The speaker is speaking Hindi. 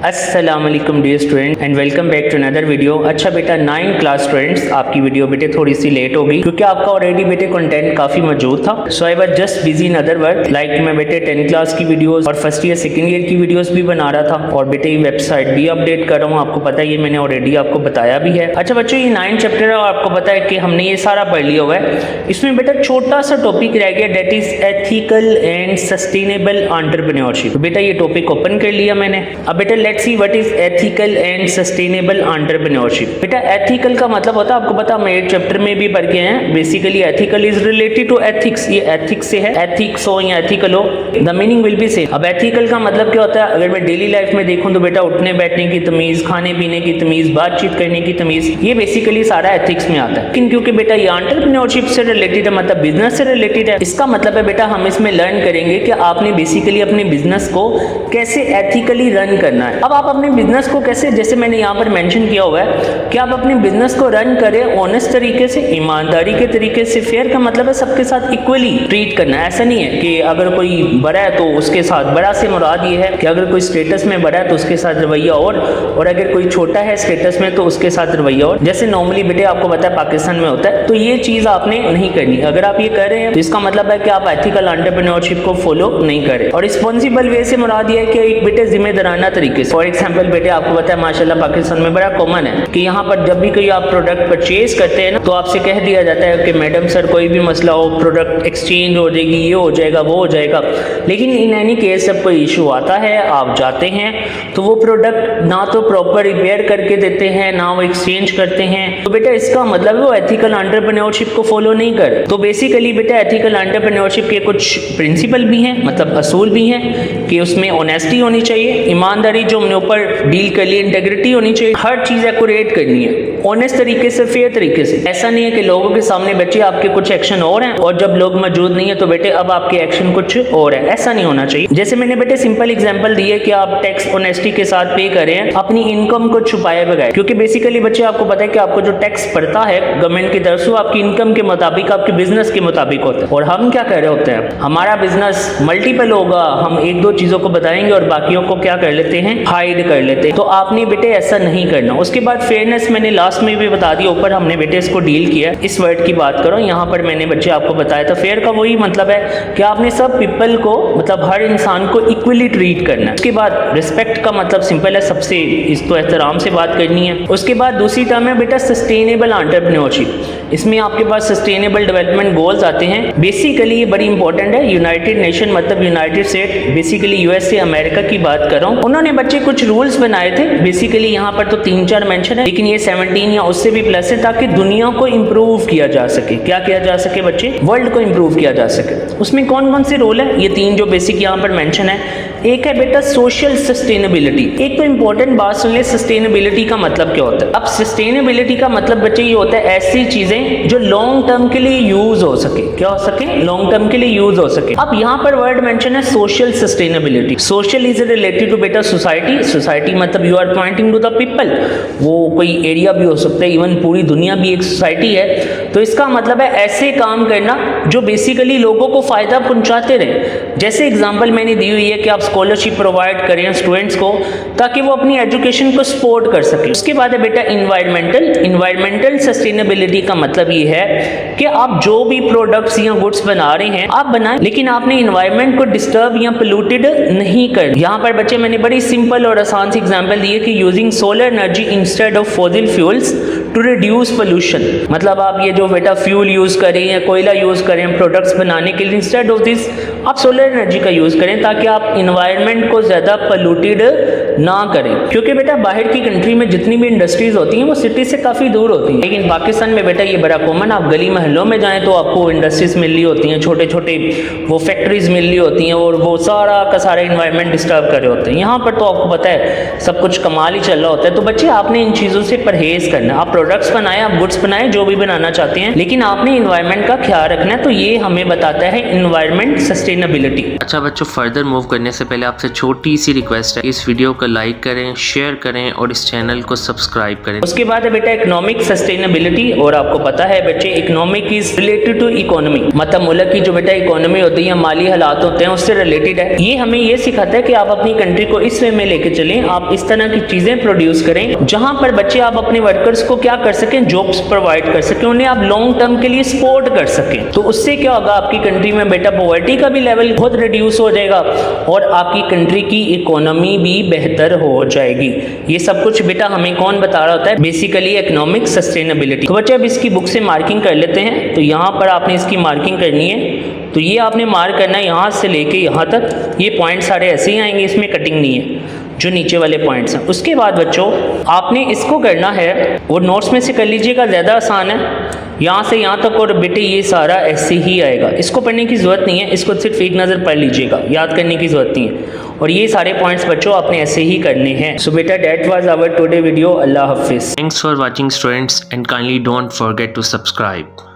अस्सलाम वालेकुम dear student and welcome back to another video. अच्छा बेटा 9 क्लास स्टूडेंट्स, आपकी वीडियो बेटे थोड़ी सी लेट होगी क्योंकि आपका ऑलरेडी बेटे कंटेंट काफी मौजूद था। So I was just busy in other work, like मैं बेटे 10 क्लास की वीडियोस और फर्स्ट ईयर सेकंड ईयर की वीडियोस भी बना रहा था और बेटे वेबसाइट भी अपडेट कर रहा हूँ। आपको पता है ये मैंने ऑलरेडी आपको बताया भी है। अच्छा बच्चों ये 9 चैप्टर है और आपको पता है कि हमने ये सारा पढ़ लिया हुआ है। इसमें बेटा छोटा सा टॉपिक रह गया, that is ethical and sustainable entrepreneurship. बेटा ये टॉपिक ओपन कर लिया मैंने। अब बेटा let's see what is ethical and sustainable entrepreneurship. बेटा एथिकल का मतलब होता है, आपको पता हम 8 चैप्टर में भी पढ़ गए हैं। Basically ethical is related to ethics, ये एथिक्स से है, एथिक्स हो या एथिकल हो the meaning will be same. अब एथिकल का मतलब क्या होता है, अगर मैं डेली लाइफ में देखूं तो बेटा उठने बैठने की तमीज, खाने पीने की तमीज, बातचीत करने की तमीज, ये बेसिकली सारा एथिक्स में आता है। लेकिन क्योंकि बेटा ये एंटरप्रेन्योरशिप से रिलेटेड है, मतलब बिजनेस से रिलेटेड है, इसका मतलब है बेटा हम इसमें लर्न करेंगे कि आपने बेसिकली अपने बिजनेस को कैसे एथिकली रन करना है। अब आप अपने बिजनेस को कैसे, जैसे मैंने यहाँ पर मेंशन किया हुआ है कि आप अपने बिजनेस को रन करें ऑनेस्ट तरीके से, ईमानदारी के तरीके से। फेयर का मतलब है सबके साथ इक्वली ट्रीट करना। ऐसा नहीं है कि अगर कोई बड़ा है तो उसके साथ, बड़ा से मुराद ये है कि अगर कोई स्टेटस में बड़ा है तो उसके साथ रवैया और अगर कोई छोटा है स्टेटस में तो उसके साथ रवैया और, जैसे नॉर्मली बेटे आपको पता है पाकिस्तान में होता है। तो ये चीज आपने नहीं करनी। अगर आप ये कर रहे हैं तो इसका मतलब है कि आप एथिकल एंटरप्रेन्योरशिप को फॉलो नहीं करें। और रिस्पॉन्सिबल वे से मुराद ये है कि एक बेटे जिम्मेदाराना तरीके से। फॉर एग्जाम्पल बेटे आपको पता है माशाल्लाह पाकिस्तान में बड़ा कॉमन है कि यहाँ पर जब भी कोई आप प्रोडक्ट परचेज करते हैं ना तो आपसे कह दिया जाता है कि मैडम सर कोई भी मसला हो, प्रोडक्ट एक्सचेंज हो जाएगी, ये हो जाएगा, वो हो जाएगा। लेकिन इन एनी केस जब कोई इशू आता है, आप जाते हैं तो वो प्रोडक्ट ना तो प्रॉपर रिपेयर करके देते हैं, ना वो एक्सचेंज करते हैं। तो बेटा इसका मतलब वो एथिकल एंटरप्रेन्योरशिप को फॉलो नहीं कर। तो बेसिकली बेटा एथिकल एंटरप्रेन्योरशिप के कुछ प्रिंसिपल भी हैं, मतलब असूल भी हैं कि उसमें ऑनेस्टी होनी चाहिए, ईमानदारी जो हमने ऊपर डील कर ली, इंटेग्रिटी होनी चाहिए, हर चीज एक्यूरेट करनी है ऑनेस्ट तरीके से, फेयर तरीके से। ऐसा नहीं है कि लोगों के सामने बच्चे आपके कुछ एक्शन और हैं और जब लोग मौजूद नहीं है तो बेटे अब आपके एक्शन कुछ और है। ऐसा नहीं होना चाहिए। जैसे मैंने बेटे सिंपल एग्जांपल दी है कि आप टैक्स ऑनेस्टी के साथ पे कर रहे हैं, अपनी इनकम को छुपाए बगैर। क्योंकि बेसिकली बच्चे आपको पता है कि आपको जो टैक्स पड़ता है गवर्नमेंट की तरफ से आपकी इनकम के मुताबिक, आपके बिजनेस के मुताबिक होता है। और हम क्या कर रहे होते हैं, हमारा बिजनेस मल्टीपल होगा, हम 1-2 चीजों को बताएंगे और बाकियों को क्या कर लेते हैं, हाइड कर लेते हैं। तो आपने बेटे ऐसा नहीं करना। उसके बाद फेयरनेस मैंने लास्ट में भी बता दिया, ऊपर हमने बेटे इसको डील किया। इस वर्ड की बात करो, यहाँ पर मैंने बच्चे आपको बताया था फेयर का वही मतलब है कि आपने सब पीपल को, मतलब हर इंसान को इक्वली ट्रीट करना है। उसके बाद रिस्पेक्ट का मतलब सिंपल है, सबसे इसको एहतराम से बात करनी है। उसके बाद दूसरी टर्म है बेटा सस्टेनेबल एंटरप्रेन्योरशिप। इसमें आपके पास सस्टेनेबल डेवलपमेंट गोल्स आते हैं। बेसिकली ये बड़ी इंपॉर्टेंट है। यूनाइटेड नेशन मतलब United state, basically USA America की बात कर रहा हूँ, उन्होंने बच्चे कुछ रूल्स बनाए थे। बेसिकली यहाँ पर तो 3-4 मेंशन है, लेकिन ये 17 या उससे भी प्लस है ताकि दुनिया को इंप्रूव किया जा सके। क्या किया जा सके बच्चे, वर्ल्ड को इंप्रूव किया जा सके। उसमें कौन कौन से रोल है, ये 3 जो बेसिक यहाँ पर मेंशन है। एक है बेटा सोशल सस्टेनेबिलिटी। एक तो इंपॉर्टेंट बात सुन ले, सस्टेनेबिलिटी का मतलब क्या होता है। अब सस्टेनेबिलिटी का मतलब बच्चे ये होता है ऐसी चीजें जो लॉन्ग टर्म के लिए यूज हो सके। क्या हो सके, लॉन्ग टर्म के लिए यूज हो सके। अब यहाँ पर वर्ड मेंशन है social sustainability. Social is related to बेटा सोसाइटी। सोसाइटी मतलब you are pointing to the people, वो कोई एरिया भी हो सकता है, इवन पूरी दुनिया भी एक सोसाइटी है। तो इसका मतलब है ऐसे काम करना जो बेसिकली लोगों को फायदा पहुंचाते रहे। जैसे एग्जांपल मैंने दी हुई है कि आप स्कॉलरशिप प्रोवाइड करें स्टूडेंट्स को ताकि वो अपनी एजुकेशन को सपोर्ट कर सके। उसके बाद है बेटा इन्वायरमेंटल सस्टेनेबिलिटी का मतलब ये है कि आप जो भी प्रोडक्ट्स या गुड्स बना रहे हैं आप बनाएं, लेकिन आपने इन्वायरमेंट को डिस्टर्ब या पोल्यूटेड नहीं कर। यहाँ पर बच्चे मैंने बड़ी सिंपल और आसान सी एग्जांपल दी है कि using solar energy instead of fossil fuels to reduce pollution. मतलब आप ये जो बेटा फ्यूल यूज करें या कोयला यूज करें प्रोडक्ट्स बनाने के लिए, इंस्टेड ऑफ दिस आप सोलर एनर्जी का यूज करें ताकि आप इन्वायरमेंट को ज्यादा पोल्यूटेड ना करें। क्योंकि बेटा बाहर की कंट्री में जितनी भी इंडस्ट्रीज होती हैं वो सिटी से काफी दूर होती हैं, लेकिन पाकिस्तान में बेटा ये बड़ा कॉमन। आप गली महलों में जाएं तो आपको इंडस्ट्रीज मिल रही होती हैं, छोटे छोटे वो फैक्ट्रीज मिल रही होती हैं और वो सारा का सारा इन्वायरमेंट डिस्टर्ब कर रहे होते हैं। यहाँ पर तो आपको पता है सब कुछ कमाल ही चल रहा होता है। तो बच्चे आपने इन चीजों से परहेज करना। आप प्रोडक्ट्स बनाएं, आप गुड्स बनाएं, जो भी बनाना चाहते हैं, लेकिन आपने इन्वायरमेंट का ख्याल रखना है। तो ये हमें बताता है इन्वायरमेंट सस्टेनेबिलिटी। अच्छा बच्चों, फर्दर मूव करने से पहले आपसे छोटी सी रिक्वेस्ट है, इस वीडियो को लाइक करें, शेयर करें और इस चैनल को सब्सक्राइब करें। उसके बाद है बेटा इकोनॉमिक सस्टेनेबिलिटी, और आपको पता है बच्चे economic is related to economy, मतलब मुल्क की जो बेटा इकोनॉमी होती है, माली हालात होते हैं, उससे रिलेटेड है। ये हमें ये सिखाता है कि आप अपनी कंट्री को इस वे में लेके चलें, आप इस तरह की चीजें प्रोड्यूस करें जहां पर बच्चे आप अपने वर्कर्स को क्या कर सकें, जॉब्स प्रोवाइड कर सकें, उन्हें आप लॉन्ग टर्म के लिए सपोर्ट कर सकें। तो उससे क्या होगा, आपकी कंट्री में बेटा पॉवर्टी का भी लेवल बहुत रिड्यूस हो जाएगा और आपकी कंट्री की इकोनॉमी भी बेहतर हो जाएगी। ये सब कुछ बेटा हमें कौन बता रहा होता है, बेसिकली इकोनॉमिक सस्टेनेबिलिटी। तो बच्चे अब इसकी बुक से मार्किंग कर लेते हैं। तो यहाँ पर आपने इसकी मार्किंग करनी है। तो ये आपने मार्क करना है यहाँ से लेके यहाँ तक, ये पॉइंट सारे ऐसे ही आएंगे, इसमें कटिंग नहीं है, जो नीचे वाले पॉइंट्स हैं। उसके बाद बच्चों आपने इसको करना है, वो नोट्स में से कर लीजिएगा, ज़्यादा आसान है, यहाँ से यहाँ तक, और बेटे ये सारा ऐसे ही आएगा, इसको पढ़ने की ज़रूरत नहीं है, इसको सिर्फ एक नज़र पढ़ लीजिएगा, याद करने की ज़रूरत नहीं है। और ये सारे पॉइंट्स बच्चों आपने ऐसे ही करने हैं। सो बेटा that was our today video. अल्लाह हाफिज़। Thanks for watching students and kindly don't forget to subscribe.